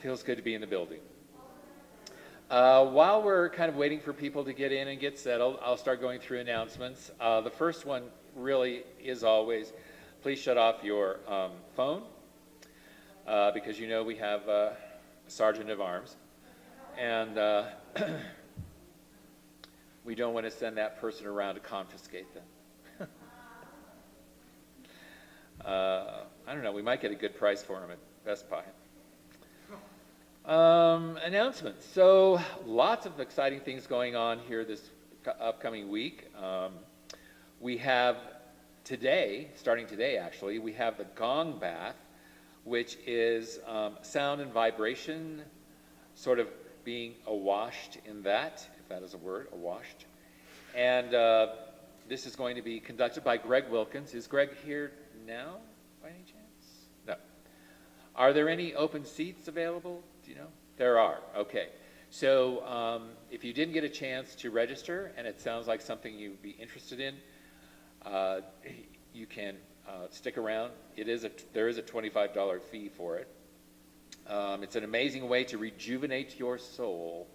Feels good to be in the building. While we're kind of waiting for people to get in and get settled, I'll start going through announcements. The first one really is always, please shut off your phone, because you know we have a sergeant of arms, and we don't want to send that person around to confiscate them. I don't know, we might get a good price for them at Best Buy. Announcements. So lots of exciting things going on here this upcoming week. We have today, starting today actually, we have the gong bath, which is sound and vibration, sort of being awashed in that, if that is a word, awashed. And this is going to be conducted by Greg Wilkins. Is Greg here now, by any chance? No. Are there any open seats available? Do you know? There are. Okay. So if you didn't get a chance to register, and it sounds like something you'd be interested in, you can stick around. There is a $25 fee for it. It's an amazing way to rejuvenate your soul,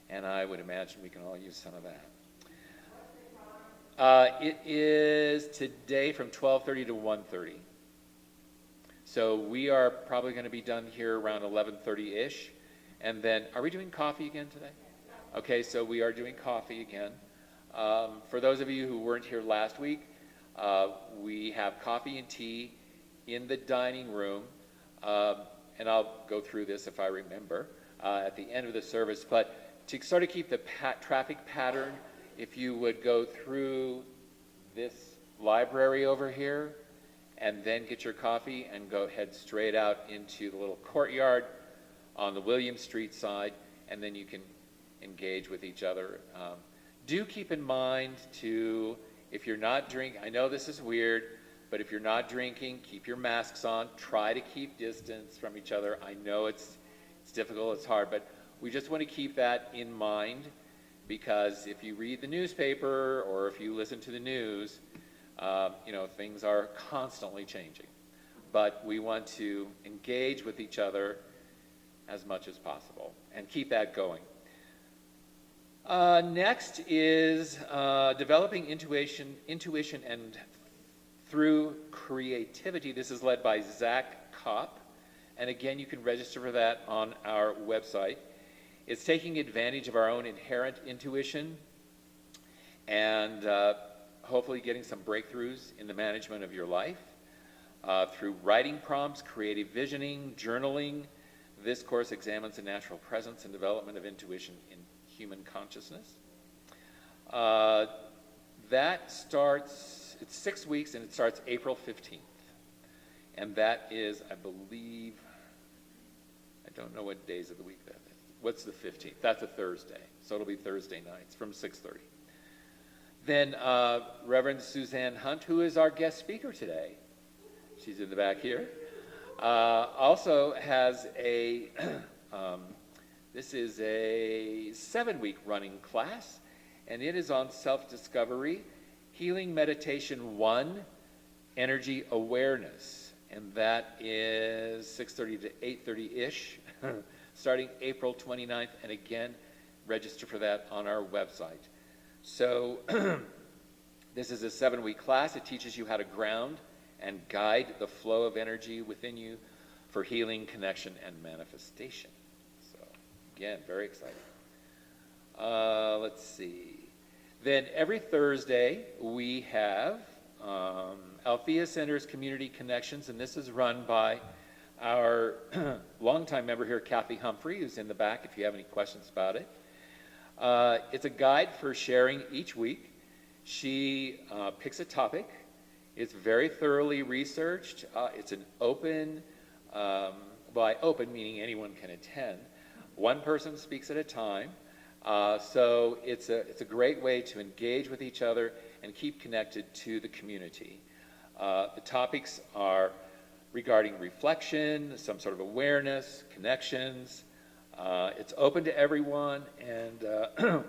and I would imagine we can all use some of that. It is today from 12:30 to 1:30. So we are probably going to be done here around 11:30-ish. And then, are we doing coffee again today? Okay, so we are doing coffee again. For those of you who weren't here last week, we have coffee and tea in the dining room. And I'll go through this if I remember at the end of the service. But to sort of keep the traffic pattern, if you would go through this library over here, and then get your coffee and head straight out into the little courtyard on the William Street side, and then you can engage with each other. Do keep in mind to, if you're not drinking, I know this is weird, but if you're not drinking, keep your masks on. Try to keep distance from each other. I know it's difficult, it's hard, but we just want to keep that in mind, because if you read the newspaper or if you listen to the news, things are constantly changing. But we want to engage with each other as much as possible and keep that going. Next is developing intuition and through creativity. This is led by Zach Kopp. And again, you can register for that on our website. It's taking advantage of our own inherent intuition and hopefully getting some breakthroughs in the management of your life through writing prompts, creative visioning, journaling. This course examines the natural presence and development of intuition in human consciousness. That starts, it's 6 weeks, and it starts April 15th. And that is, I believe, I don't know what days of the week that is. What's the 15th? That's a Thursday. So it'll be Thursday nights from 6:30. Then Reverend Suzanne Hunt, who is our guest speaker today. She's in the back here. Also has this is a 7-week running class, and it is on self-discovery, healing meditation 1, energy awareness. And that is 6:30 to 8:30-ish, starting April 29th. And again, register for that on our website. So this is a 7-week class. It teaches you how to ground and guide the flow of energy within you for healing, connection, and manifestation. So again, very exciting. Let's see. Then every Thursday we have Althea Center's Community Connections, and this is run by our longtime member here, Kathy Humphrey, who's in the back if you have any questions about it. It's a guide for sharing each week. She picks a topic. It's very thoroughly researched. It's an open, by open meaning anyone can attend. One person speaks at a time. So it's a great way to engage with each other and keep connected to the community. The topics are regarding reflection, some sort of awareness, connections. It's open to everyone, and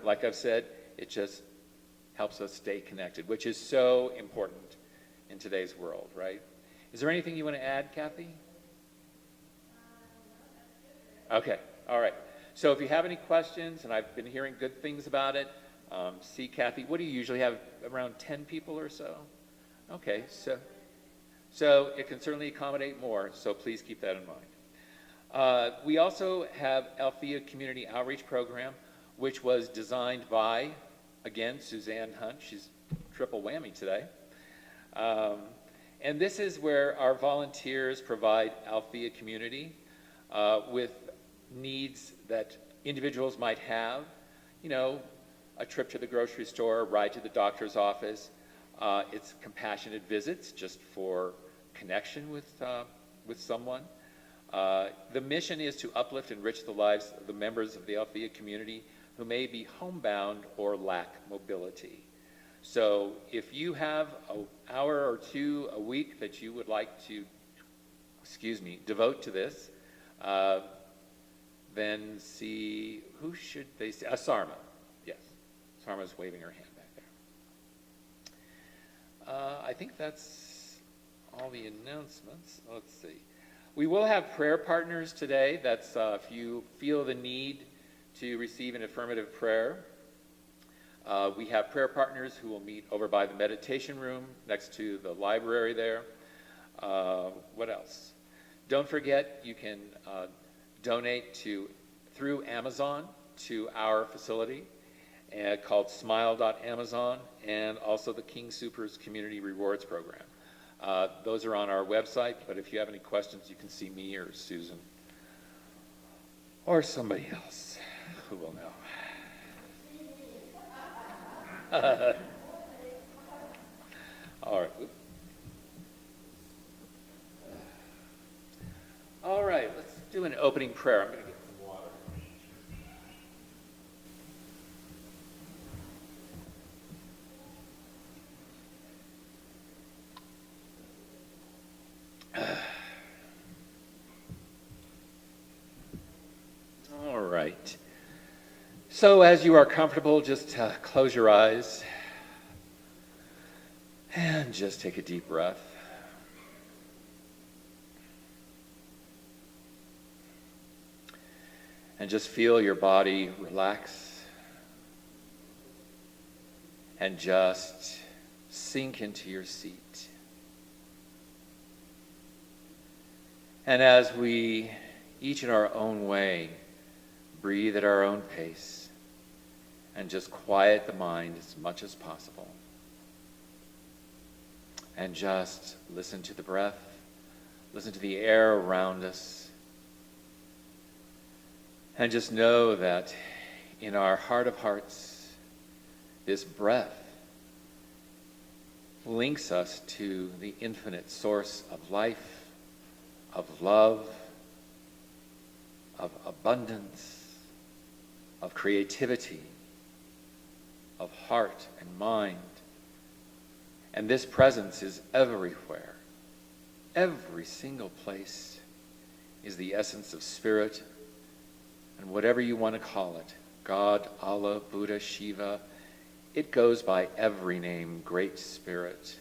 like I've said, it just helps us stay connected, which is so important in today's world, right? Is there anything you want to add, Kathy? Okay, all right. So if you have any questions, and I've been hearing good things about it, see Kathy, what do you usually have, around 10 people or so? Okay, so it can certainly accommodate more, so please keep that in mind. We also have Althea Community Outreach Program, which was designed by, again, Suzanne Hunt. She's triple whammy today. And this is where our volunteers provide Althea community with needs that individuals might have, you know, a trip to the grocery store, a ride to the doctor's office. It's compassionate visits just for connection with someone. The mission is to uplift and enrich the lives of the members of the Althea community who may be homebound or lack mobility. So if you have an hour or two a week that you would like to, devote to this, then see, who should they see? Sarma, yes. Sarma's waving her hand back there. I think that's all the announcements. Let's see. We will have prayer partners today. That's if you feel the need to receive an affirmative prayer. We have prayer partners who will meet over by the meditation room next to the library there. What else? Don't forget, you can donate through Amazon to our facility called smile.amazon, and also the King Soopers Community Rewards Program. Those are on our website, but if you have any questions, you can see me or Susan or somebody else who will know. All right. All right, let's do an opening prayer. I'm going to get some water. All right. So as you are comfortable, just close your eyes and just take a deep breath. And just feel your body relax and just sink into your seat. And as we, each in our own way, breathe at our own pace and just quiet the mind as much as possible. And just listen to the breath, listen to the air around us. And just know that in our heart of hearts, this breath links us to the infinite source of life, of love, of abundance, of creativity, of heart and mind. And this presence is everywhere. Every single place is the essence of spirit, and whatever you want to call it, God, Allah, Buddha, Shiva, it goes by every name, Great Spirit.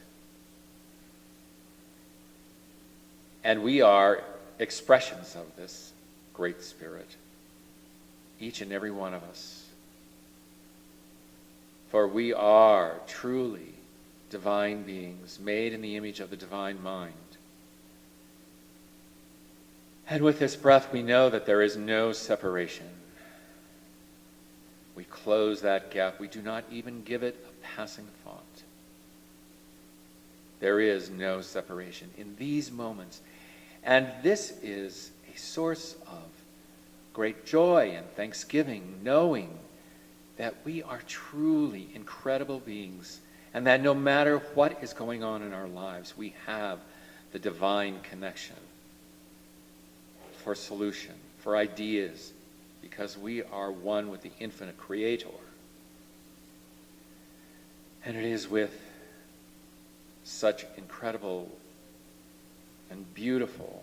And we are expressions of this Great Spirit, each and every one of us. For we are truly divine beings, made in the image of the divine mind. And with this breath, we know that there is no separation. We close that gap. We do not even give it a passing thought. There is no separation in these moments. And this is a source of great joy and thanksgiving, knowing that we are truly incredible beings, and that no matter what is going on in our lives, we have the divine connection for solution, for ideas, because we are one with the infinite creator. And it is with such incredible and beautiful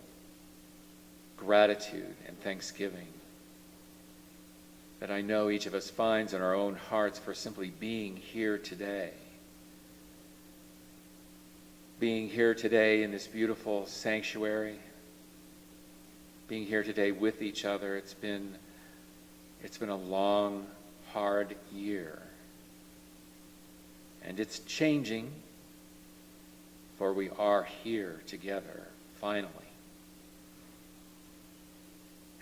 gratitude and thanksgiving that I know each of us finds in our own hearts for simply being here today. Being here today in this beautiful sanctuary, being here today with each other. It's been a long, hard year. And it's changing, for we are here together, finally.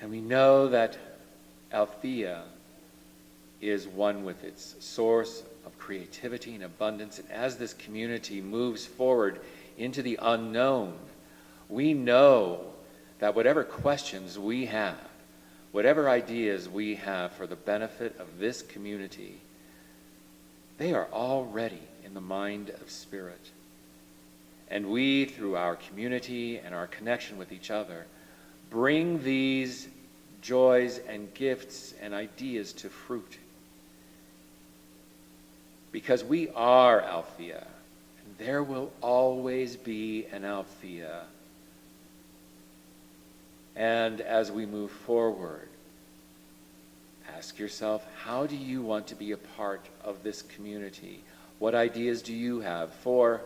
And we know that Althea is one with its source of creativity and abundance. And as this community moves forward into the unknown, we know that whatever questions we have, whatever ideas we have for the benefit of this community, they are already in the mind of Spirit. And we, through our community and our connection with each other, bring these joys and gifts and ideas to fruit. Because we are Althea, and there will always be an Althea. And as we move forward, ask yourself, how do you want to be a part of this community? What ideas do you have? For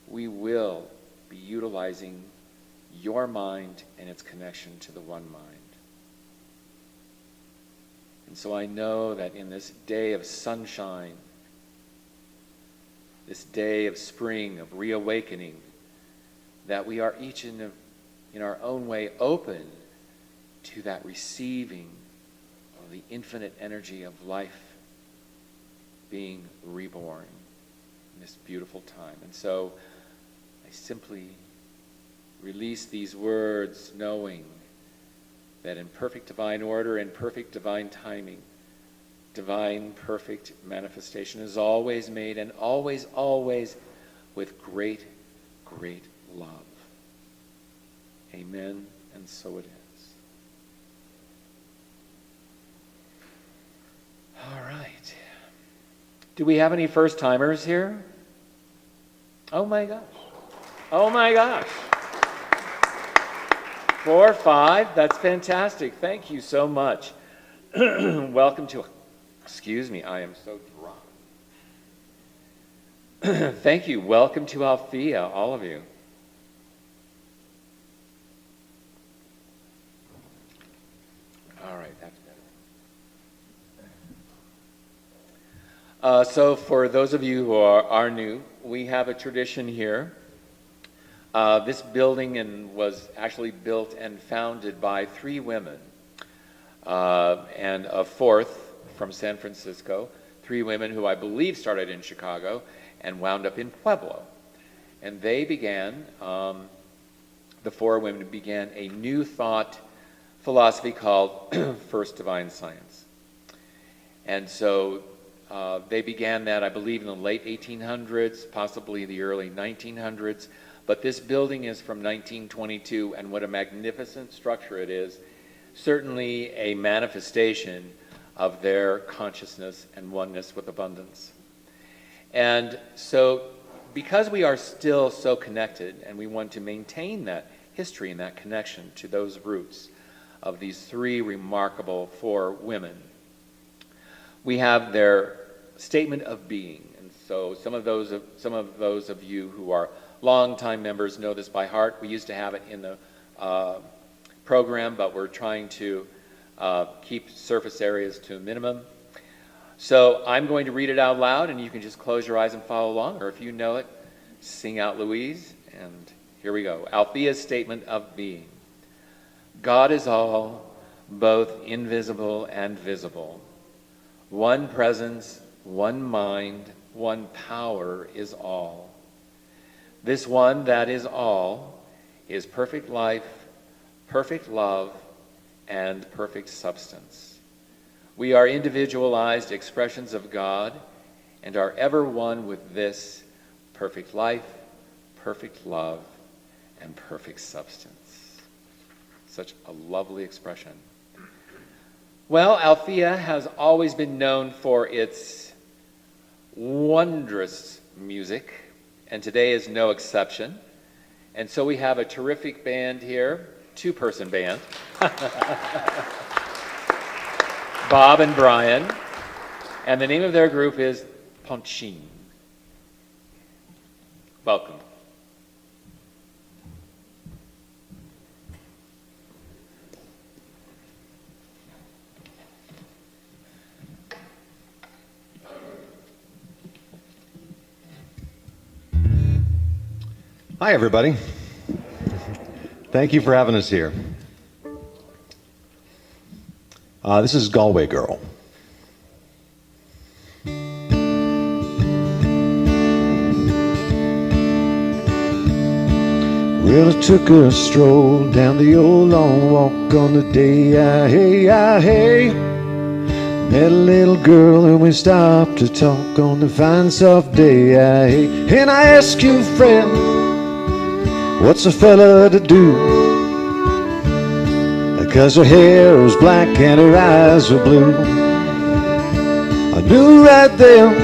we will be utilizing your mind and its connection to the one mind. And so I know that in this day of sunshine, this day of spring, of reawakening, that we are each in our own way open to that receiving of the infinite energy of life being reborn in this beautiful time. And so I simply release these words knowing that in perfect divine order and perfect divine timing, divine perfect manifestation is always made, and always, always with great, great love. Amen, and so it is. All right. Do we have any first-timers here? Oh my gosh. Oh my gosh. 4, 5, that's fantastic. Thank you so much. Welcome to, excuse me, I am so drunk. Thank you. Welcome to Althea, all of you. All right, that's better. So for those of you who are new, we have a tradition here. This building was actually built and founded by 3 women, and a 4th from San Francisco. 3 women who I believe started in Chicago and wound up in Pueblo. And they began, the 4 women began a new thought philosophy called First Divine Science. And so they began that, I believe, in the late 1800s, possibly the early 1900s. But this building is from 1922, and what a magnificent structure it is. Certainly a manifestation of their consciousness and oneness with abundance. And so because we are still so connected, and we want to maintain that history and that connection to those roots of these 3 remarkable 4 women, we have their statement of being. And so some of those of you who are longtime members know this by heart. We used to have it in the program, but we're trying to keep surface areas to a minimum. So I'm going to read it out loud, and you can just close your eyes and follow along, or if you know it, sing out Louise. And here we go. Althea's statement of being. God is all, both invisible and visible. One presence, one mind, one power is all. This one that is all is perfect life, perfect love, and perfect substance. We are individualized expressions of God and are ever one with this perfect life, perfect love, and perfect substance. Such a lovely expression. Well, Althea has always been known for its wondrous music, and today is no exception. And so we have a terrific band here, 2-person band. Bob and Brian. And the name of their group is Ponchin. Welcome. Hi, everybody. Thank you for having us here. This is Galway Girl. Well, I took a stroll down the old long walk on the day I met a little girl and we stopped to talk on the fine soft day and I asked you, friend, what's a fella to do? Because her hair was black and her eyes were blue. I knew right then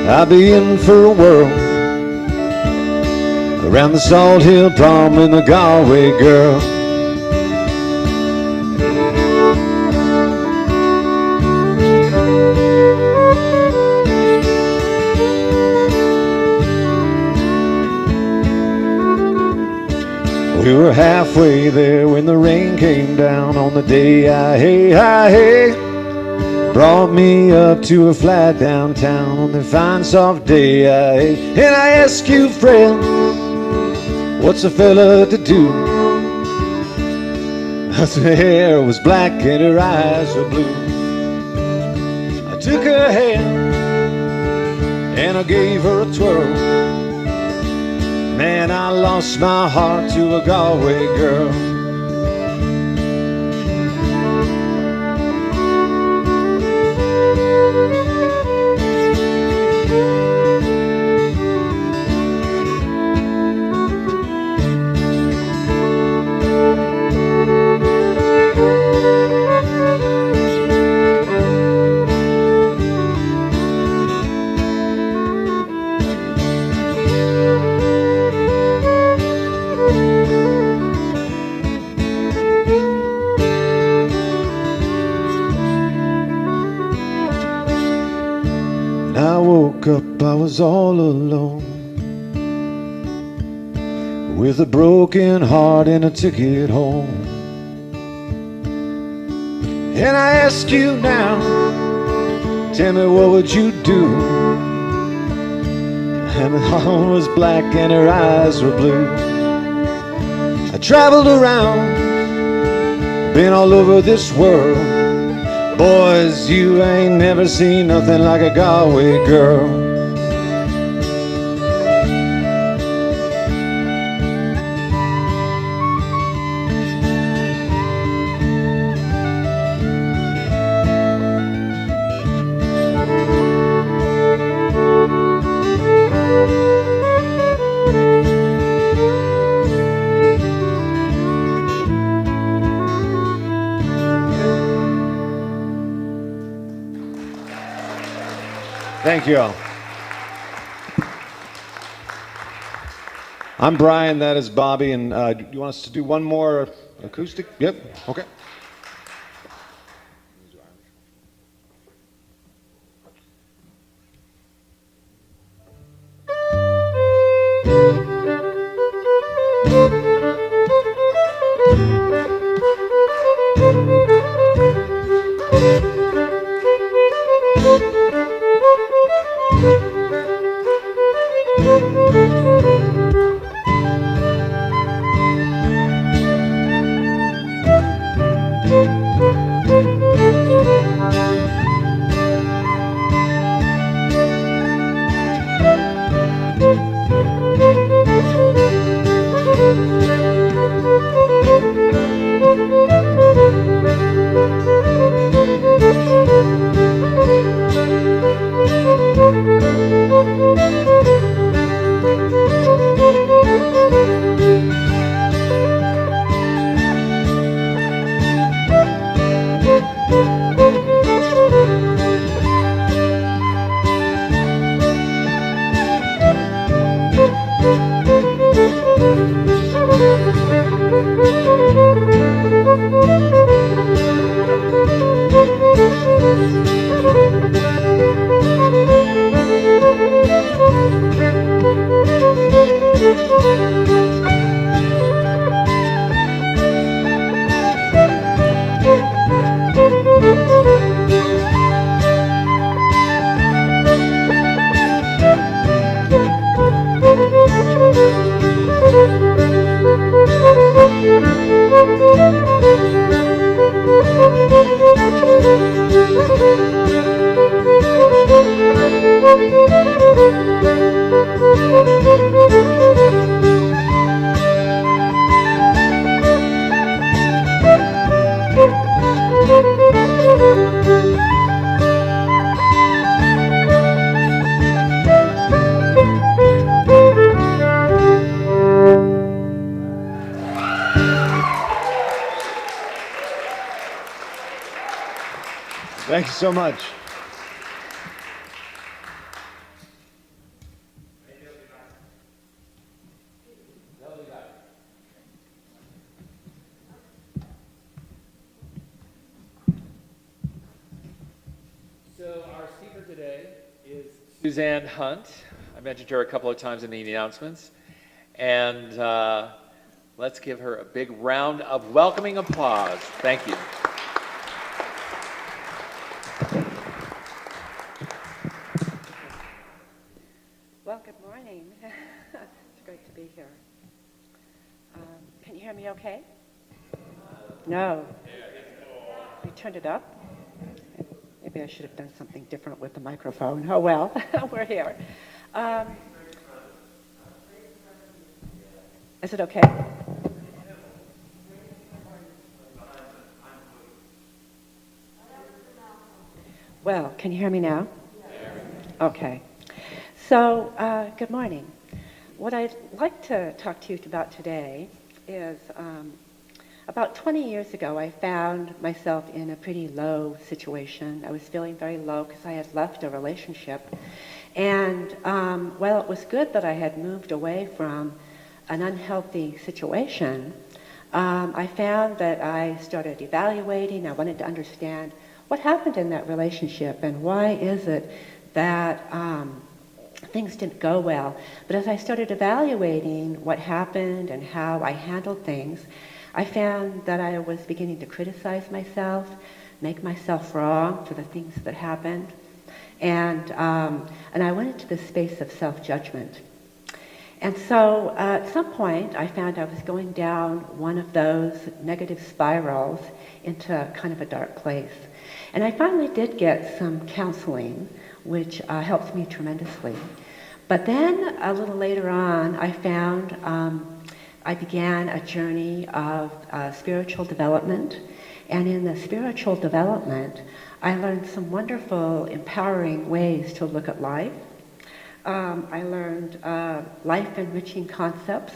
I'd be in for a whirl around the Salt Hill Prom and the Galway Girl. We were halfway there when the rain came down on the day I brought me up to a flat downtown on the fine soft day and I asked you, friend, what's a fella to do? Her hair was black and her eyes were blue. I took her hand and I gave her a twirl. Man, I lost my heart to a Galway girl. I woke up, I was all alone, with a broken heart and a ticket home. And I ask you now, tell me what would you do? And her heart was black and her eyes were blue. I traveled around, been all over this world. Boys, you ain't never seen nothing like a Galway girl. Thank you all. I'm Brian, that is Bobby, and do you want us to do one more acoustic? Yep, okay. Thanks so much. So our speaker today is Suzanne Hunt. I mentioned her a couple of times in the announcements. And let's give her a big round of welcoming applause. Thank you. Well, good morning. It's great to be here. Can you hear me okay? No. You turned it up? Maybe I should have done something different with the microphone. Oh, well, we're here. Is it okay? Well, can you hear me now? Okay. So, good morning. What I'd like to talk to you about today is about 20 years ago, I found myself in a pretty low situation. I was feeling very low because I had left a relationship. And while it was good that I had moved away from an unhealthy situation, I found that I started evaluating. I wanted to understand what happened in that relationship and why is it that things didn't go well. But as I started evaluating what happened and how I handled things, I found that I was beginning to criticize myself, make myself wrong for the things that happened. And I went into this space of self-judgment. And so at some point, I found I was going down one of those negative spirals into kind of a dark place. And I finally did get some counseling, which helped me tremendously. But then a little later on, I found I began a journey of spiritual development. And in the spiritual development, I learned some wonderful, empowering ways to look at life. I learned life-enriching concepts.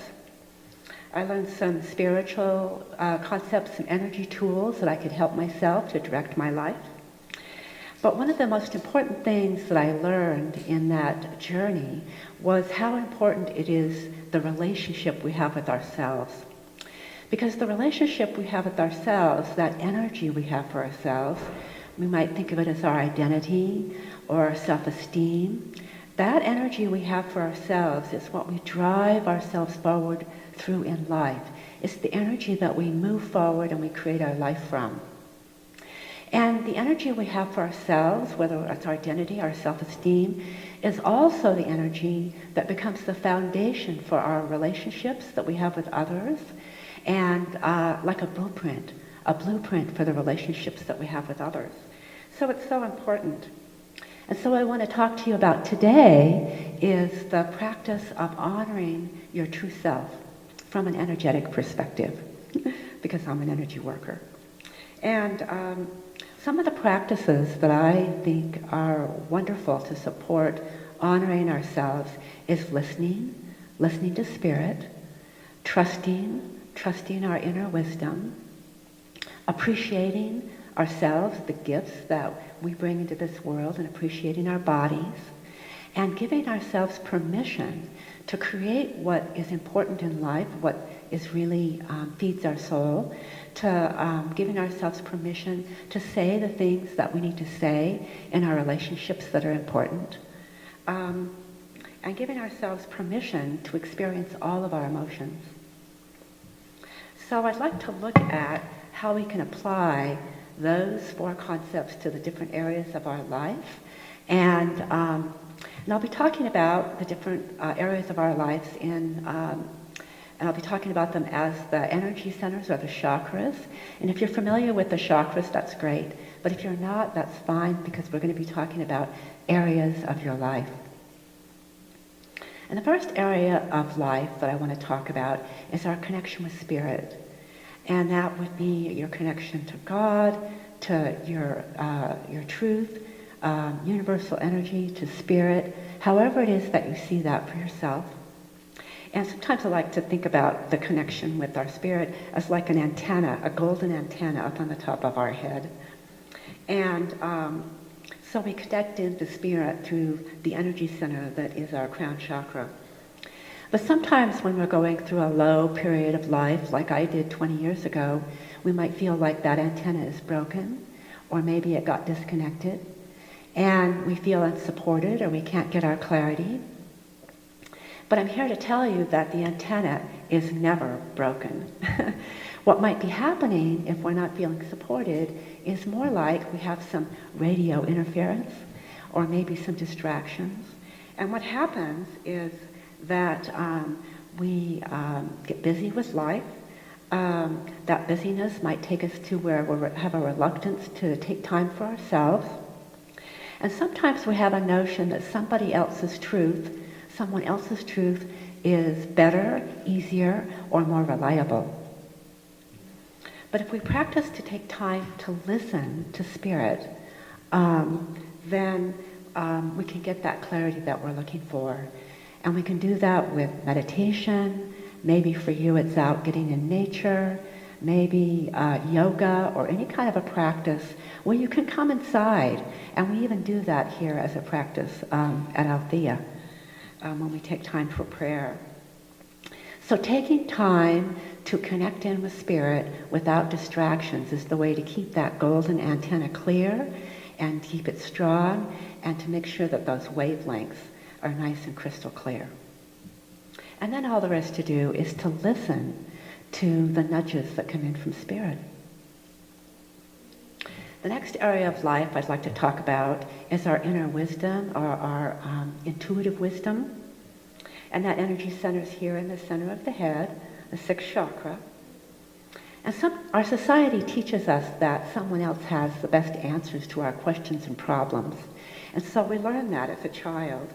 I learned some spiritual concepts and energy tools that I could help myself to direct my life. But one of the most important things that I learned in that journey was how important it is the relationship we have with ourselves. Because the relationship we have with ourselves, that energy we have for ourselves, we might think of it as our identity or our self-esteem. That energy we have for ourselves is what we drive ourselves forward through in life. It's the energy that we move forward and we create our life from. And the energy we have for ourselves, whether it's our identity, our self-esteem, is also the energy that becomes the foundation for our relationships that we have with others, and like a blueprint for the relationships that we have with others. So it's so important. And so what I want to talk to you about today is the practice of honoring your true self from an energetic perspective, because I'm an energy worker. And some of the practices that I think are wonderful to support honoring ourselves is listening to spirit, trusting our inner wisdom, appreciating ourselves, the gifts that we bring into this world, and appreciating our bodies, and giving ourselves permission to create what is important in life, what is really feeds our soul, to giving ourselves permission to say the things that we need to say in our relationships that are important, and giving ourselves permission to experience all of our emotions. So I'd like to look at how we can apply those four concepts to the different areas of our life. And I'll be talking about the different areas of our lives and I'll be talking about them as the energy centers or the chakras. And if you're familiar with the chakras, that's great. But if you're not, that's fine, because we're going to be talking about areas of your life. And the first area of life that I want to talk about is our connection with spirit. And that would be your connection to God, to your truth, universal energy, to spirit, however it is that you see that for yourself. And sometimes I like to think about the connection with our spirit as like an antenna, a golden antenna up on the top of our head. And so we connect into spirit through the energy center that is our crown chakra. But sometimes when we're going through a low period of life, like I did 20 years ago, we might feel like that antenna is broken, or maybe it got disconnected, and we feel unsupported, or we can't get our clarity. But I'm here to tell you that the antenna is never broken. What might be happening if we're not feeling supported is more like we have some radio interference, or maybe some distractions. And what happens is that we get busy with life. That busyness might take us to where we have a reluctance to take time for ourselves. And sometimes we have a notion that someone else's truth is better, easier, or more reliable. But if we practice to take time to listen to spirit, then we can get that clarity that we're looking for. And we can do that with meditation. Maybe for you it's out getting in nature, maybe yoga, or any kind of a practice where you can come inside. And we even do that here as a practice at Althea when we take time for prayer. So taking time to connect in with spirit without distractions is the way to keep that golden antenna clear and keep it strong, and to make sure that those wavelengths are nice and crystal clear. And then all there is to do is to listen to the nudges that come in from spirit. The next area of life I'd like to talk about is our inner wisdom, or our intuitive wisdom. And that energy center is here in the center of the head, the sixth chakra. And our society teaches us that someone else has the best answers to our questions and problems. And so we learn that as a child.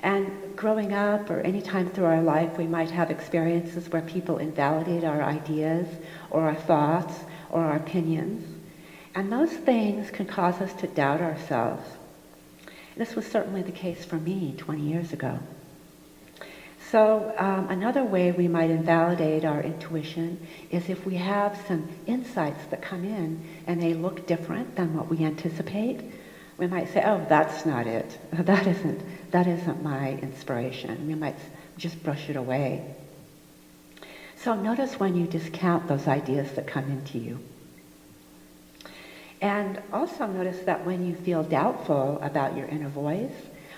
And growing up, or any time through our life, we might have experiences where people invalidate our ideas, or our thoughts, or our opinions. And those things can cause us to doubt ourselves. This was certainly the case for me 20 years ago. So another way we might invalidate our intuition is if we have some insights that come in and they look different than what we anticipate. We might say, oh, that's not it. That isn't my inspiration. We might just brush it away. So notice when you discount those ideas that come into you. And also notice that when you feel doubtful about your inner voice,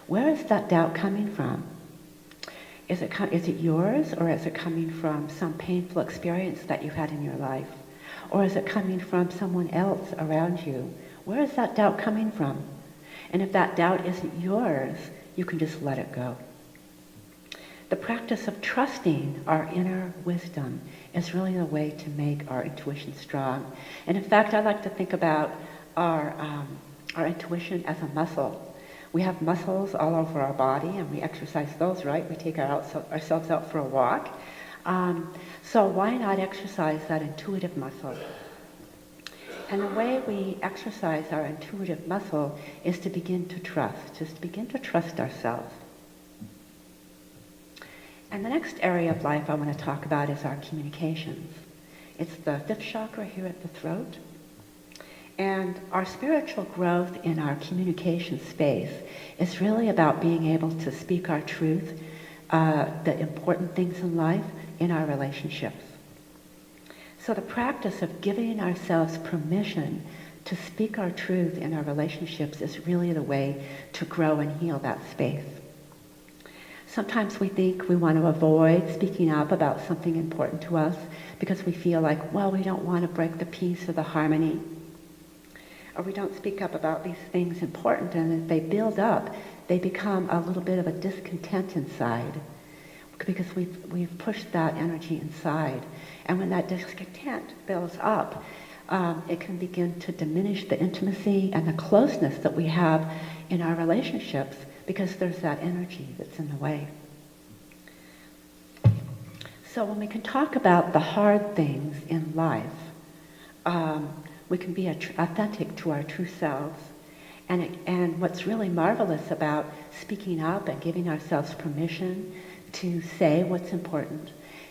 where is that doubt coming from? Is it yours, or is it coming from some painful experience that you had in your life? Or is it coming from someone else around you? Where is that doubt coming from? And if that doubt isn't yours, you can just let it go. The practice of trusting our inner wisdom is really the way to make our intuition strong. And in fact, I like to think about our intuition as a muscle. We have muscles all over our body, and we exercise those, right? We take ourselves out for a walk. So why not exercise that intuitive muscle? And the way we exercise our intuitive muscle is to begin to trust, just to begin to trust ourselves. And the next area of life I want to talk about is our communications. It's the fifth chakra here at the throat. And our spiritual growth in our communication space is really about being able to speak our truth, the important things in life, in our relationships. So the practice of giving ourselves permission to speak our truth in our relationships is really the way to grow and heal that space. Sometimes we think we want to avoid speaking up about something important to us because we feel like, well, we don't want to break the peace or the harmony. Or we don't speak up about these things important, and if they build up, they become a little bit of a discontent inside because we've pushed that energy inside. And when that discontent builds up, it can begin to diminish the intimacy and the closeness that we have in our relationships because there's that energy that's in the way. So when we can talk about the hard things in life, we can be authentic to our true selves. And what's really marvelous about speaking up and giving ourselves permission to say what's important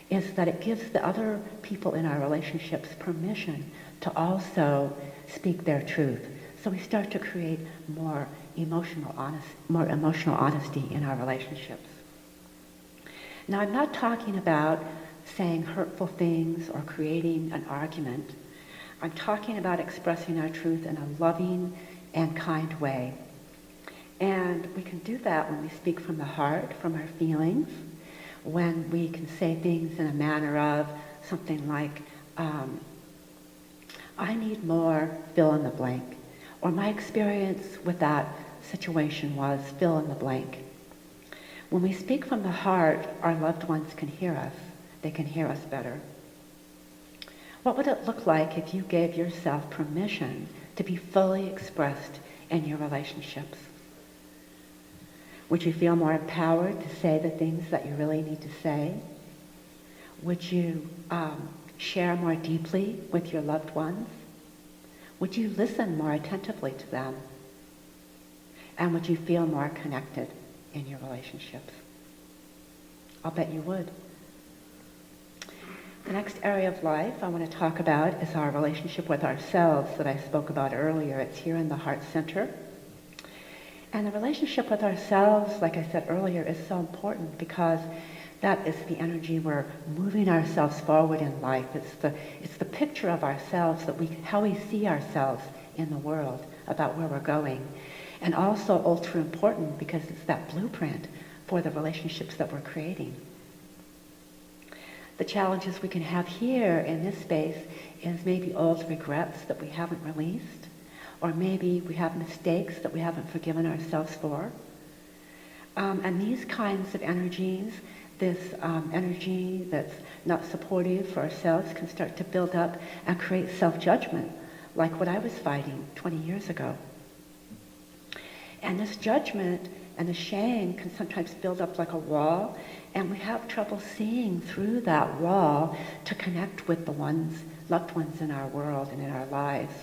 is that it gives the other people in our relationships permission to also speak their truth. So we start to create more emotional honesty in our relationships. Now, I'm not talking about saying hurtful things or creating an argument. I'm talking about expressing our truth in a loving and kind way. And we can do that when we speak from the heart, from our feelings, when we can say things in a manner of something like, I need more, fill in the blank. Or my experience with that situation was fill in the blank. When we speak from the heart, our loved ones can hear us. They can hear us better. What would it look like if you gave yourself permission to be fully expressed in your relationships? Would you feel more empowered to say the things that you really need to say? Would you share more deeply with your loved ones? Would you listen more attentively to them? And would you feel more connected in your relationships? I'll bet you would. The next area of life I want to talk about is our relationship with ourselves that I spoke about earlier. It's here in the heart center. And the relationship with ourselves, like I said earlier, is so important because that is the energy we're moving ourselves forward in life. It's the picture of ourselves, how we see ourselves in the world, about where we're going. And also ultra important because it's that blueprint for the relationships that we're creating. The challenges we can have here in this space is maybe old regrets that we haven't released, or maybe we have mistakes that we haven't forgiven ourselves for. And these kinds of energies, this energy that's not supportive for ourselves can start to build up and create self-judgment, like what I was fighting 20 years ago. And this judgment and the shame can sometimes build up like a wall, and we have trouble seeing through that wall to connect with the loved ones in our world and in our lives.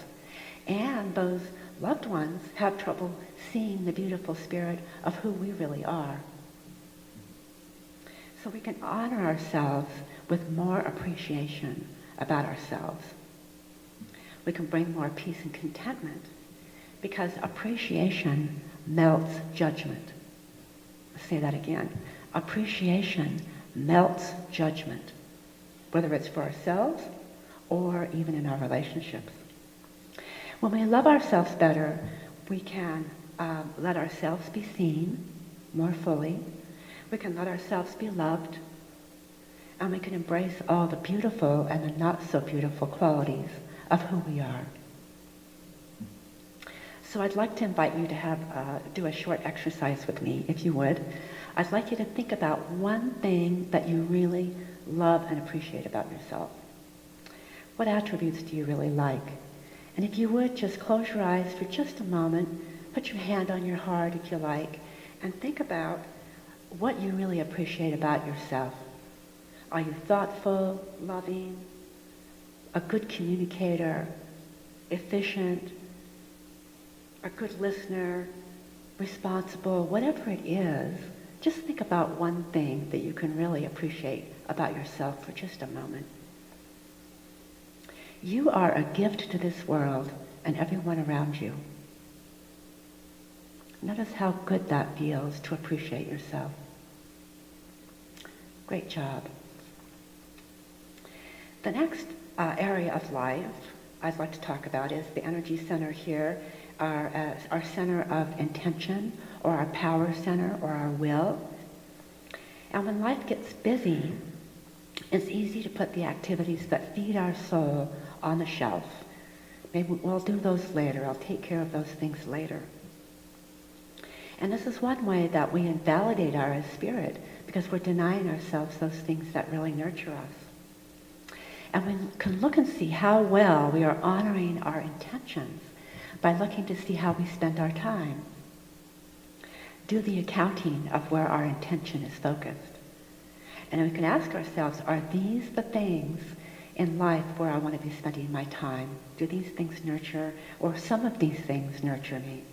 And those loved ones have trouble seeing the beautiful spirit of who we really are. So we can honor ourselves with more appreciation about ourselves. We can bring more peace and contentment because appreciation melts judgment. I'll say that again. Appreciation melts judgment, whether it's for ourselves or even in our relationships. When we love ourselves better, we can let ourselves be seen more fully. We can let ourselves be loved, and we can embrace all the beautiful and the not so beautiful qualities of who we are. So I'd like to invite you to do a short exercise with me, if you would. I'd like you to think about one thing that you really love and appreciate about yourself. What attributes do you really like? And if you would, just close your eyes for just a moment, put your hand on your heart if you like, and think about what you really appreciate about yourself. Are you thoughtful, loving, a good communicator, efficient, a good listener, responsible, whatever it is? Just think about one thing that you can really appreciate about yourself for just a moment. You are a gift to this world and everyone around you. Notice how good that feels to appreciate yourself. Great job. The next area of life I'd like to talk about is the energy center here, our center of intention, or our power center, or our will. And when life gets busy, it's easy to put the activities that feed our soul on the shelf. Maybe we'll do those later. I'll take care of those things later. And this is one way that we invalidate our spirit, because we're denying ourselves those things that really nurture us. And we can look and see how well we are honoring our intentions by looking to see how we spend our time. Do the accounting of where our intention is focused. And we can ask ourselves, are these the things in life where I want to be spending my time? Do these things nurture, or some of these things nurture me?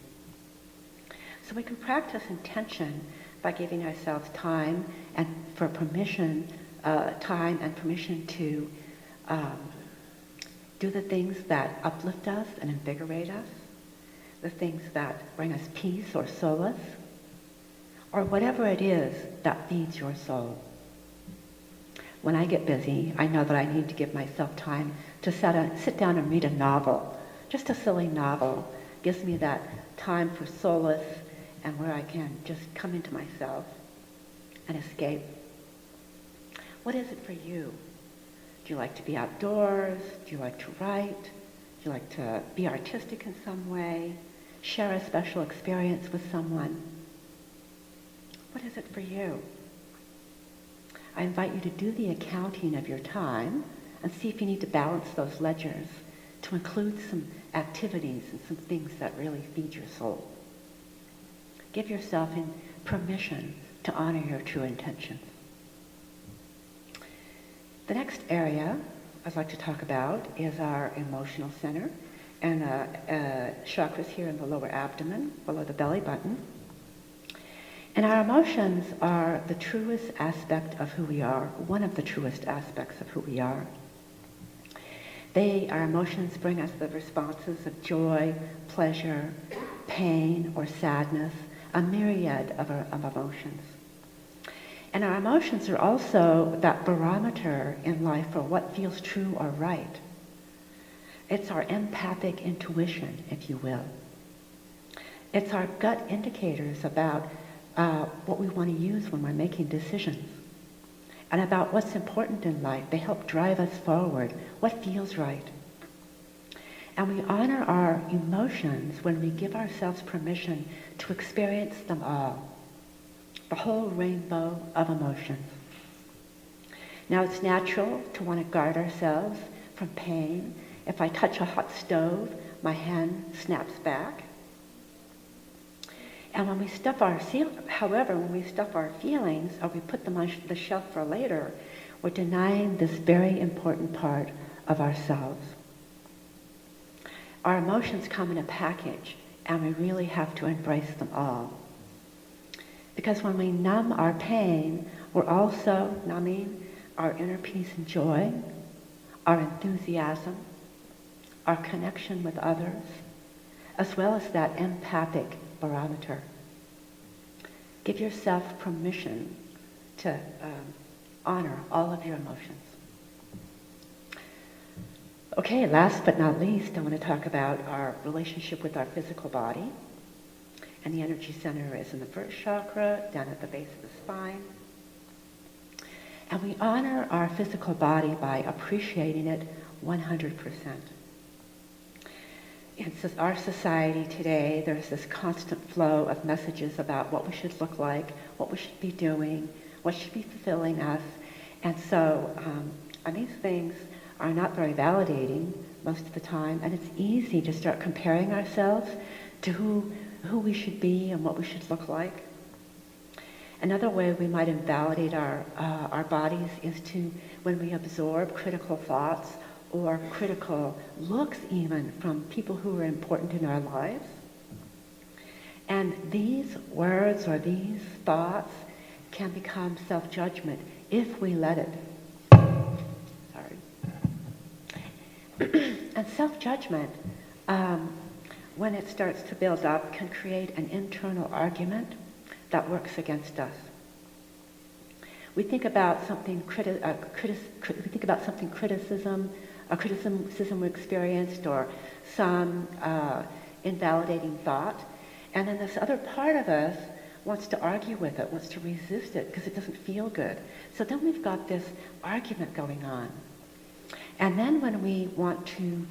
So we can practice intention by giving ourselves time and permission to do the things that uplift us and invigorate us. the things that bring us peace or solace, or whatever it is that feeds your soul. When I get busy, I know that I need to give myself time to sit down and read a novel. Just a silly novel gives me that time for solace and where I can just come into myself and escape. What is it for you? Do you like to be outdoors? Do you like to write? Do you like to be artistic in some way? Share a special experience with someone? What is it for you? I invite you to do the accounting of your time and see if you need to balance those ledgers to include some activities and some things that really feed your soul. Give yourself permission to honor your true intentions. The next area I'd like to talk about is our emotional center and chakras here in the lower abdomen, below the belly button. And our emotions are the truest aspect of who we are, one of the truest aspects of who we are. Our emotions bring us the responses of joy, pleasure, pain, or sadness, a myriad of emotions. And our emotions are also that barometer in life for what feels true or right. It's our empathic intuition, if you will. It's our gut indicators about what we want to use when we're making decisions and about what's important in life. They help drive us forward, what feels right. And we honor our emotions when we give ourselves permission to experience them all, the whole rainbow of emotions. Now, it's natural to want to guard ourselves from pain. If I touch a hot stove, my hand snaps back. And when we stuff our feelings, or we put them on the shelf for later, we're denying this very important part of ourselves. Our emotions come in a package, and we really have to embrace them all. Because when we numb our pain, we're also numbing our inner peace and joy, our enthusiasm, our connection with others, as well as that empathic barometer. Give yourself permission to honor all of your emotions. Okay, last but not least, I want to talk about our relationship with our physical body. And the energy center is in the first chakra, down at the base of the spine. And we honor our physical body by appreciating it 100%. In our society today, there's this constant flow of messages about what we should look like, what we should be doing, what should be fulfilling us. And so these things are not very validating most of the time, and it's easy to start comparing ourselves to who we should be and what we should look like. Another way we might invalidate our bodies is when we absorb critical thoughts or critical looks even from people who are important in our lives. And these words or these thoughts can become self-judgment if we let it. And self-judgment, when it starts to build up, can create an internal argument that works against us. We think about something criticism we experienced, or some invalidating thought, and then this other part of us wants to argue with it, wants to resist it because it doesn't feel good. So then we've got this argument going on. And then when we want to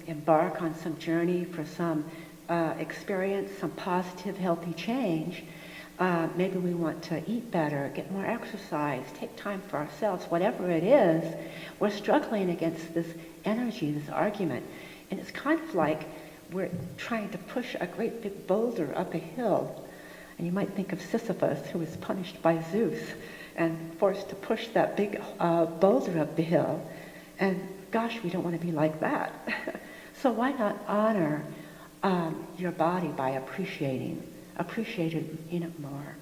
embark on some journey for some experience, some positive, healthy change, maybe we want to eat better, get more exercise, take time for ourselves, whatever it is, we're struggling against this energy, this argument. And it's kind of like we're trying to push a great big boulder up a hill. And you might think of Sisyphus, who was punished by Zeus and forced to push that big boulder up the hill. And gosh, we don't want to be like that. So why not honor your body by appreciating it more.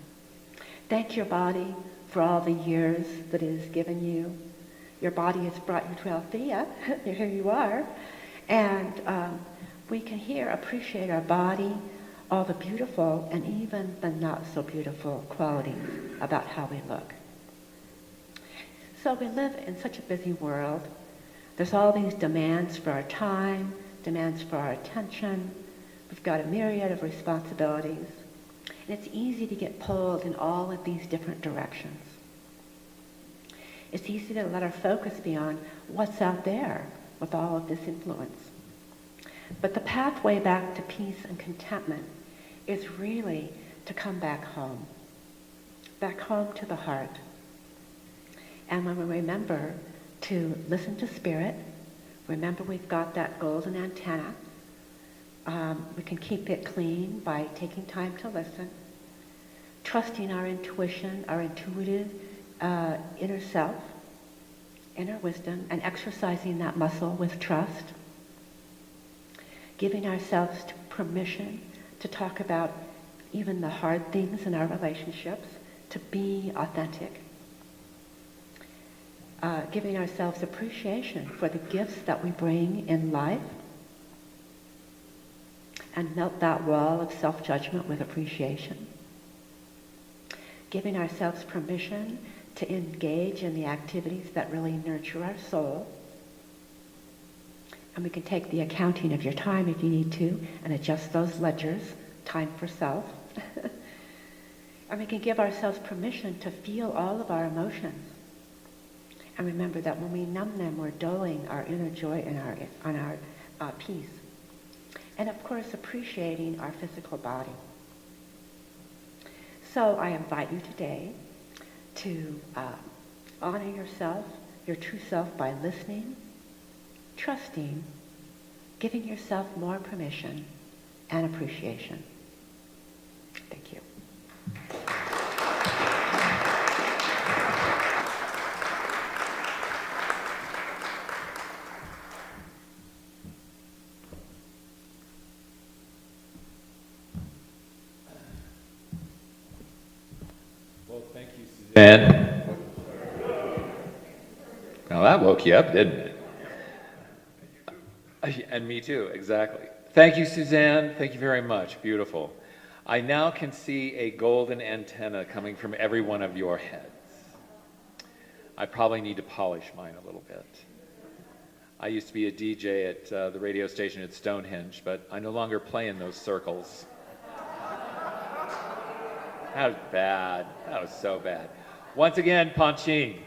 Thank your body for all the years that it has given you. Your body has brought you to Althea. Here you are. And we can here appreciate our body, all the beautiful and even the not so beautiful qualities about how we look. So we live in such a busy world. There's all these demands for our time, demands for our attention. We've got a myriad of responsibilities. And it's easy to get pulled in all of these different directions. It's easy to let our focus be on what's out there with all of this influence. But the pathway back to peace and contentment is really to come back home to the heart. And when we remember to listen to spirit, remember we've got that golden antenna. We can keep it clean by taking time to listen, trusting our intuition, our intuitive inner self, inner wisdom, and exercising that muscle with trust, giving ourselves permission to talk about even the hard things in our relationships, to be authentic, giving ourselves appreciation for the gifts that we bring in life, and melt that wall of self-judgment with appreciation, giving ourselves permission to engage in the activities that really nurture our soul. And we can take the accounting of your time if you need to and adjust those ledgers, time for self. And we can give ourselves permission to feel all of our emotions. And remember that when we numb them, we're dulling our inner joy and our peace. And of course, appreciating our physical body. So I invite you today to honor yourself, your true self, by listening, trusting, giving yourself more permission and appreciation. Thank you. Well, thank you, Suzanne. Now that woke you up, didn't it? And me too, exactly. Thank you, Suzanne. Thank you very much. Beautiful. I now can see a golden antenna coming from every one of your heads. I probably need to polish mine a little bit. I used to be a DJ at the radio station at Stonehenge, but I no longer play in those circles. That was bad. That was so bad. Once again, Panching.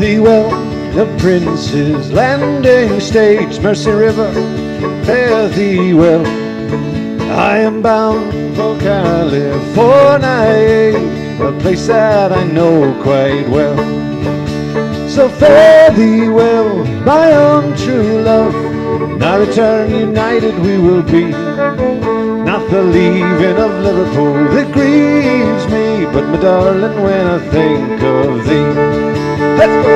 thee well, the Prince's Landing Stage, Mercy River, fare thee well. I am bound for California, a place that I know quite well. So fare thee well, my own true love, now return united we will be. Not the leaving of Liverpool that grieves me, but my darling, when I think of thee. Let's go!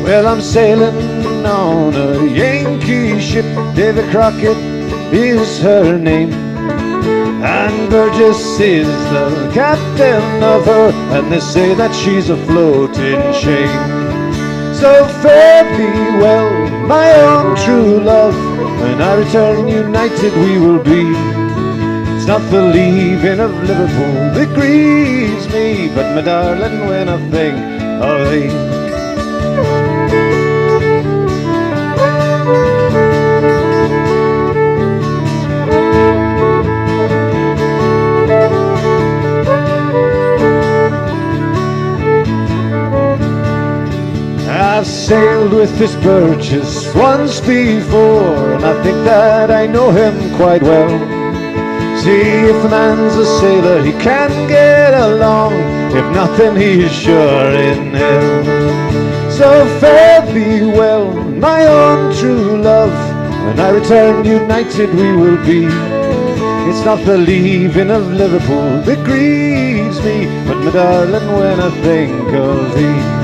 Well, I'm sailing on a Yankee ship, Davy Crockett is her name, and Burgess is the captain of her, and they say that she's a floating shame. So fare thee well, my own true love, when I return united we will be. It's not the leaving of Liverpool that grieves me, but my darling, when I think of thee. I've sailed with this Burgess once before, and I think that I know him quite well. See, if a man's a sailor, he can get along. If nothing, he's sure in hell. So fare thee well, my own true love, when I return united we will be. It's not the leaving of Liverpool that grieves me, but my darling, when I think of thee.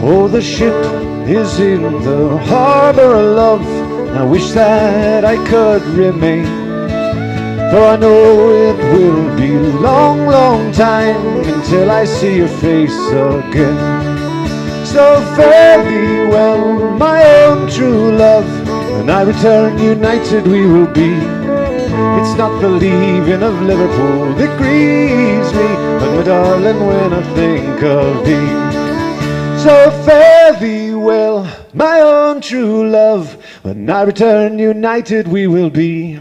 Oh, the ship is in the harbor of love. I wish that I could remain, for I know it will be a long, long time until I see your face again. So fare thee well, my own true love, when I return united we will be. It's not the leaving of Liverpool that grieves me, but my darling, when I think of thee. So fare thee well, my own true love, when I return united we will be.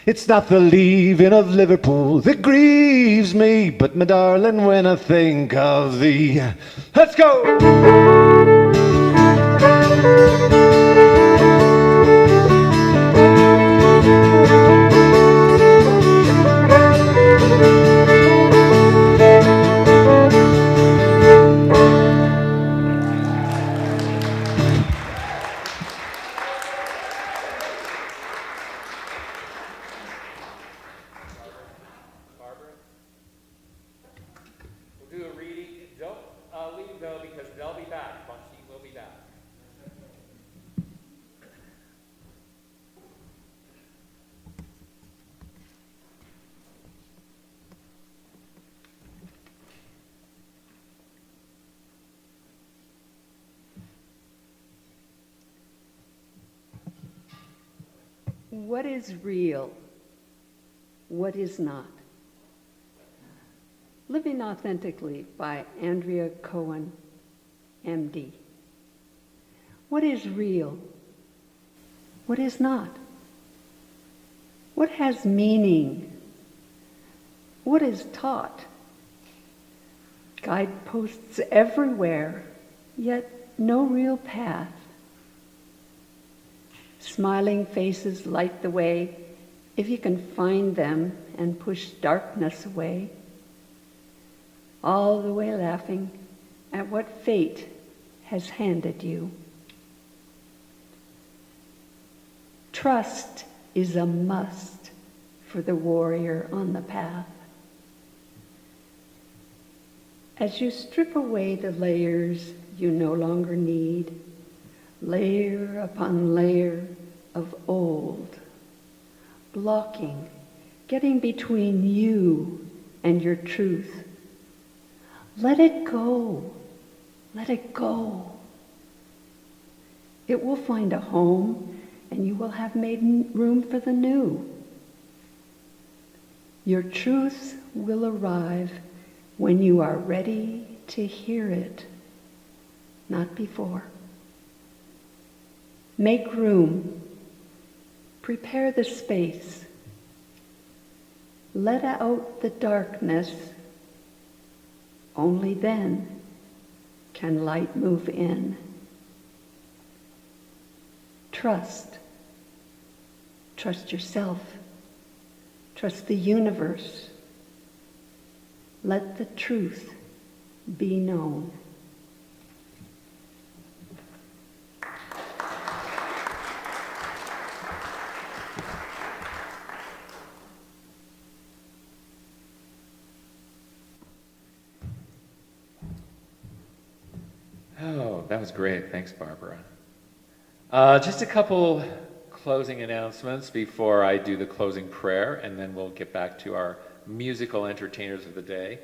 It's not the leaving of Liverpool that grieves me, but my darling, when I think of thee. Let's go! What is real? What is not? Living Authentically by Andrea Cohen, MD. What is real? What is not? What has meaning? What is taught? Guideposts everywhere, yet no real path. Smiling faces light the way, if you can find them and push darkness away. All the way laughing at what fate has handed you. Trust is a must for the warrior on the path. As you strip away the layers you no longer need, layer upon layer of old, blocking, getting between you and your truth. Let it go. Let it go. It will find a home, and you will have made room for the new. Your truth will arrive when you are ready to hear it, not before. Make room. Prepare the space. Let out the darkness. Only then can light move in. Trust. Trust yourself. Trust the universe. Let the truth be known. Oh, that was great. Thanks, Barbara. Just a couple closing announcements before I do the closing prayer, and then we'll get back to our musical entertainers of the day.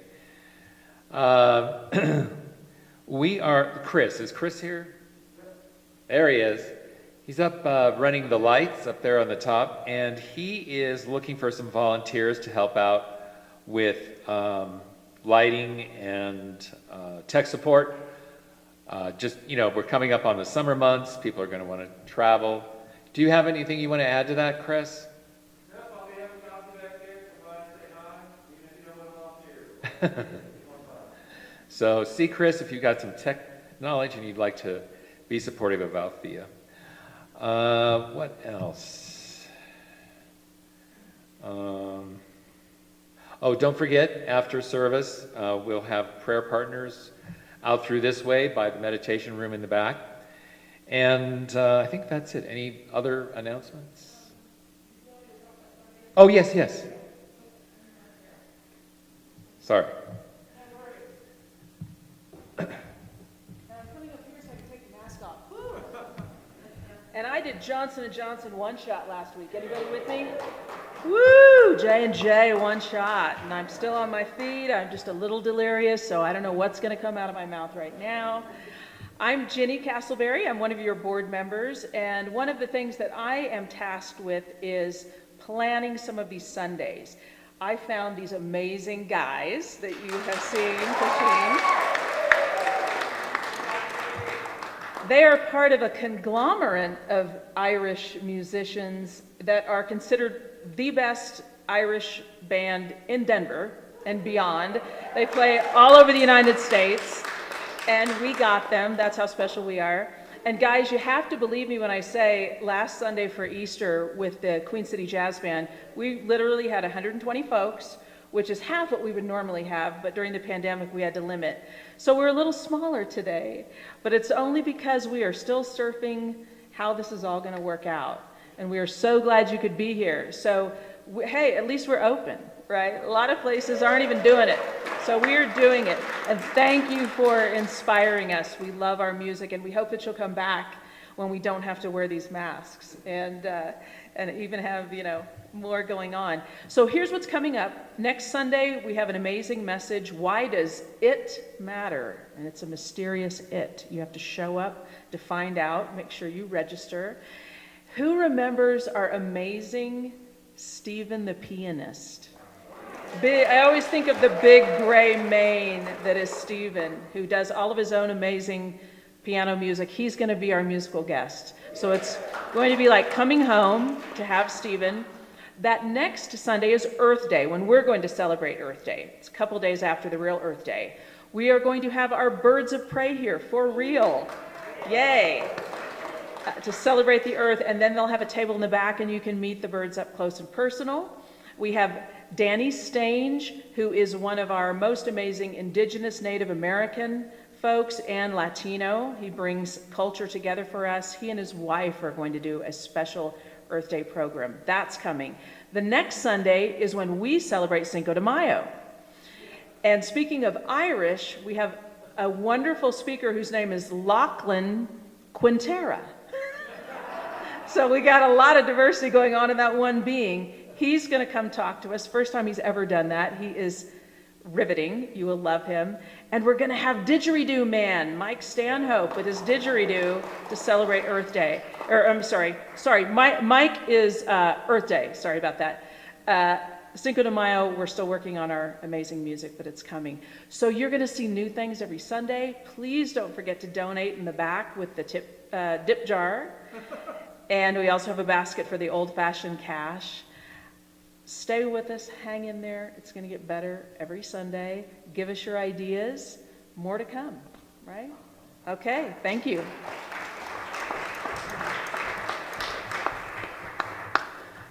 Chris, is Chris here? There he is. He's up running the lights up there on the top, and he is looking for some volunteers to help out with lighting and tech support. We're coming up on the summer months. People are going to want to travel. Do you have anything you want to add to that, Chris? No, I'll be having coffee back there. Come by and say hi, even if you don't want to volunteer. So see Chris if you've got some tech knowledge and you'd like to be supportive of Althea. What else? Don't forget, after service, we'll have prayer partners out through this way by the meditation room in the back. And I think that's it. Any other announcements? Oh, yes. Sorry. And I did Johnson & Johnson one shot last week. Anybody with me? Woo! J&J one shot. And I'm still on my feet. I'm just a little delirious, so I don't know what's going to come out of my mouth right now. I'm Ginny Castleberry. I'm one of your board members. And one of the things that I am tasked with is planning some of these Sundays. I found these amazing guys that you have seen, Christine. They are part of a conglomerate of Irish musicians that are considered the best Irish band in Denver and beyond. They play all over the United States, and we got them. That's how special we are. And guys, you have to believe me when I say last Sunday for Easter with the Queen City Jazz Band, we literally had 120 folks, which is half what we would normally have, but during the pandemic we had to limit. So we're a little smaller today, but it's only because we are still surfing how this is all going to work out. And we are so glad you could be here. So, hey, at least we're open, right? A lot of places aren't even doing it. So we're doing it. And thank you for inspiring us. We love our music, and we hope that you'll come back when we don't have to wear these masks and even have, more going on. So here's what's coming up. Next Sunday, we have an amazing message. Why does it matter? And it's a mysterious it. You have to show up to find out. Make sure you register. Who remembers our amazing Stephen the pianist? I always think of the big gray mane that is Stephen, who does all of his own amazing piano music. He's going to be our musical guest. So it's going to be like coming home to have Stephen. That next Sunday is Earth Day, when we're going to celebrate Earth Day. It's a couple days after the real Earth Day. We are going to have our Birds of Prey here for real. Yay! To celebrate the Earth, and then they'll have a table in the back and you can meet the birds up close and personal. We have Danny Stange, who is one of our most amazing Indigenous Native American folks and Latino. He brings culture together for us. He and his wife are going to do a special Earth Day program. That's coming. The next Sunday is when we celebrate Cinco de Mayo. And speaking of Irish, we have a wonderful speaker whose name is Lachlan Quintera. So we got a lot of diversity going on in that one being. He's going to come talk to us. First time he's ever done that. He is riveting. You will love him. And we're going to have Didgeridoo Man, Mike Stanhope, with his didgeridoo to celebrate Earth Day. Or, I'm sorry, Mike is Earth Day. Sorry about that. Cinco de Mayo, we're still working on our amazing music, but it's coming. So you're going to see new things every Sunday. Please don't forget to donate in the back with the dip jar. And we also have a basket for the old-fashioned cash. Stay with us, hang in there. It's going to get better every Sunday. Give us your ideas. More to come, right? Okay, thank you.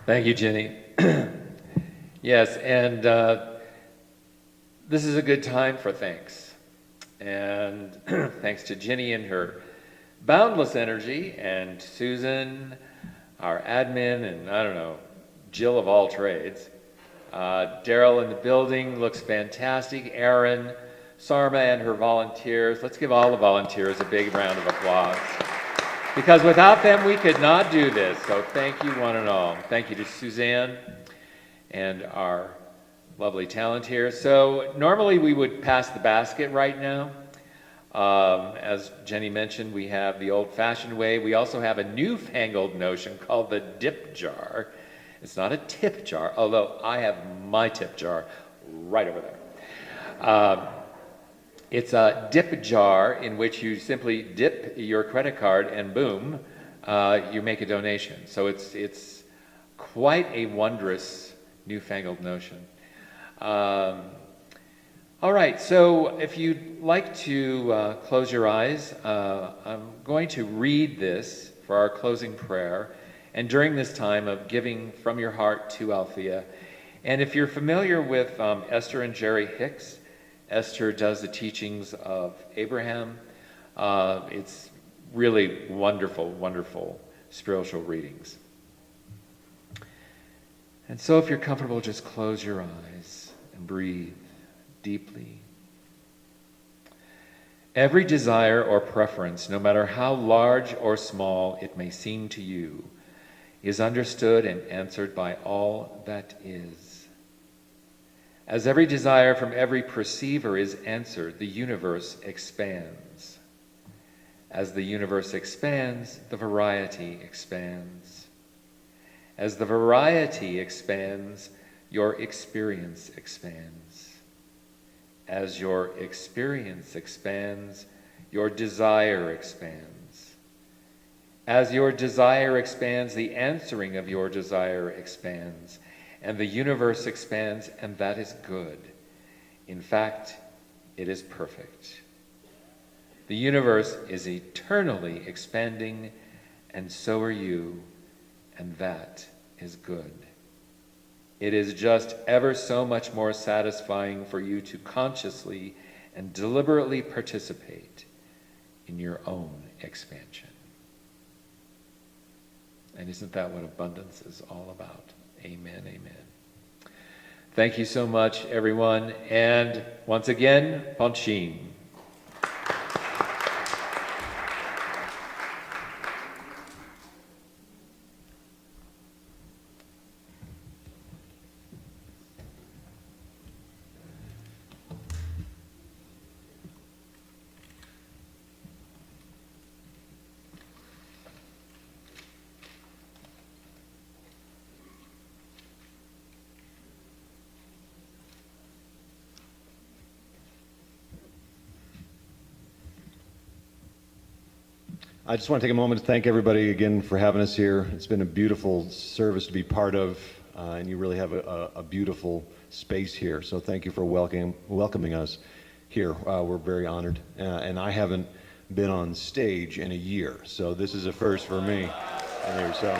Thank you, Jenny. Yes, and this is a good time for thanks. And thanks to Jenny and her boundless energy, and Susan, our admin, and I don't know, Jill of all trades. Daryl in the building looks fantastic. Erin, Sarma and her volunteers. Let's give all the volunteers a big round of applause. Because without them, we could not do this. So thank you one and all. Thank you to Suzanne and our lovely talent here. So normally we would pass the basket right now. As Jenny mentioned, we have the old-fashioned way. We also have a newfangled notion called the dip jar. It's not a tip jar, although I have my tip jar right over there. It's a dip jar in which you simply dip your credit card and boom, you make a donation. So it's quite a wondrous newfangled notion. All right, so if you'd like to close your eyes, I'm going to read this for our closing prayer. And during this time of giving from your heart to Althea, and if you're familiar with Esther and Jerry Hicks, Esther does the teachings of Abraham. It's really wonderful, wonderful spiritual readings. And so if you're comfortable, just close your eyes and breathe deeply. Every desire or preference, no matter how large or small it may seem to you, is understood and answered by all that is. As every desire from every perceiver is answered, the universe expands. As the universe expands, the variety expands. As the variety expands, your experience expands. As your experience expands, your desire expands. As your desire expands, the answering of your desire expands, and the universe expands, and that is good. In fact, it is perfect. The universe is eternally expanding, and so are you, and that is good. It is just ever so much more satisfying for you to consciously and deliberately participate in your own expansion. And isn't that what abundance is all about? Amen, amen. Thank you so much, everyone. And once again, Ponchin. I just want to take a moment to thank everybody again for having us here. It's been a beautiful service to be part of, and you really have a beautiful space here. So thank you for welcoming us here. We're very honored. And I haven't been on stage in a year, so this is a first for me. So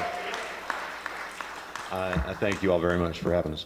I thank you all very much for having us.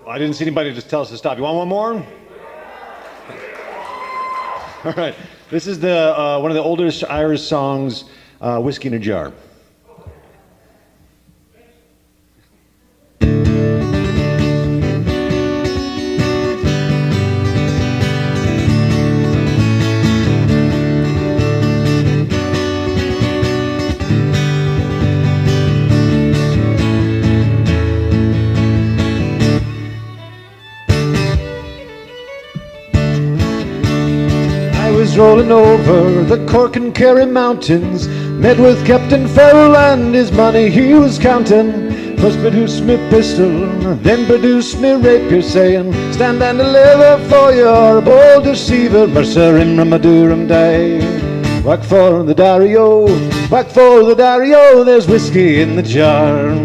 I didn't see anybody just tell us to stop. You want one more? All right. This is the one of the oldest Irish songs, Whiskey in a Jar. Rolling over the Cork and Kerry mountains, met with Captain Farrell and his money he was counting. First produced me pistol, then produced me rapier, saying, stand and deliver, for you're a bold deceiver. Mercer in Ramadurum day. Whack for the Dario, whack for the Dario, there's whiskey in the jar.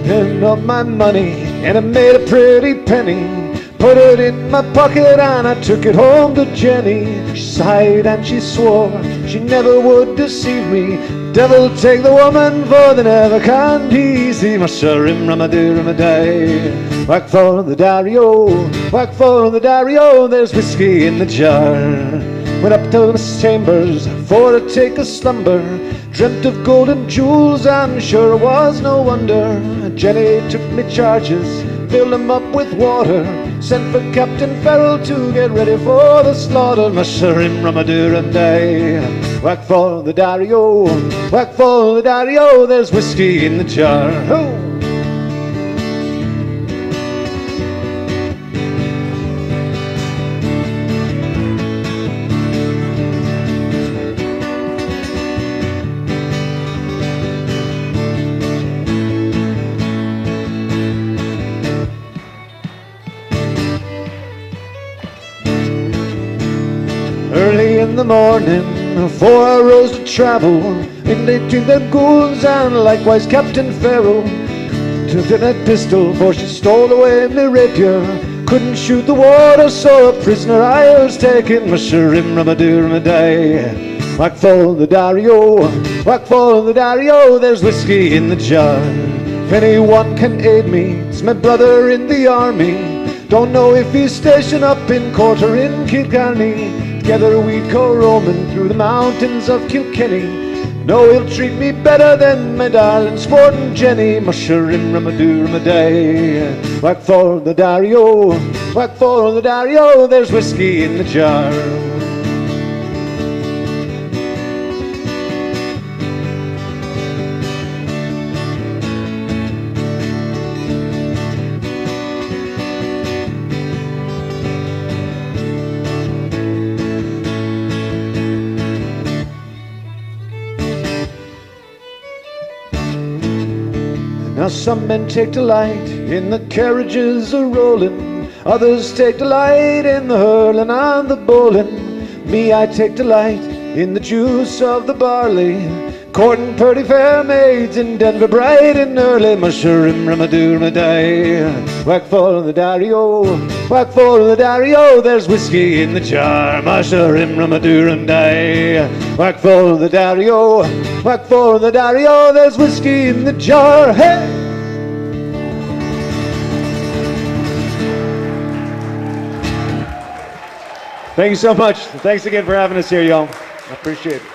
Pinned up my money and I made a pretty penny, put it in my pocket and I took it home to Jenny. She sighed and she swore she never would deceive me. Devil take the woman, for they never can easy. Masharim Ramadurum day. Whack for the Dario, whack for the Dario, there's whiskey in the jar. Went up to Miss Chambers for to take a slumber, dreamt of gold and jewels, and sure was no wonder. Jenny took me charges, filled them up with water, sent for Captain Farrell to get ready for the slaughter. Masharim Ramadurum day. Whack for the Dario, whack for the Dario, there's whiskey in the jar. Oh! in the morning, before I rose to travel, in between the ghouls and likewise Captain Farrell. Took that pistol, for she stole away me rapier. Couldn't shoot the water, so a prisoner I was taken. Musharim ramadur ramaday. Whack for the Dario, whack for the Dario, there's whiskey in the jar. If anyone can aid me, it's my brother in the army. Don't know if he's stationed up in Court or in Kilkenny. Together we'd go roaming through the mountains of Kilkenny. No, he'll treat me better than my darling sporting Jenny. Musharim ramadur ramaday. Whack for the Dario, whack for the Dario, there's whiskey in the jar. Now some men take delight in the carriages a-rolling, others take delight in the hurling and the bowling. Me, I take delight in the juice of the barley, courting pretty fair maids in Denver bright and early. Musharim ramadur ramaday. Whack for the Dario, whack for the Dario, there's whiskey in the jar. Musharim ramadur ramaday. Whack for the Dario, whack for the Dario, there's whiskey in the jar. Hey! Thank you so much. Thanks again for having us here, y'all. I appreciate it.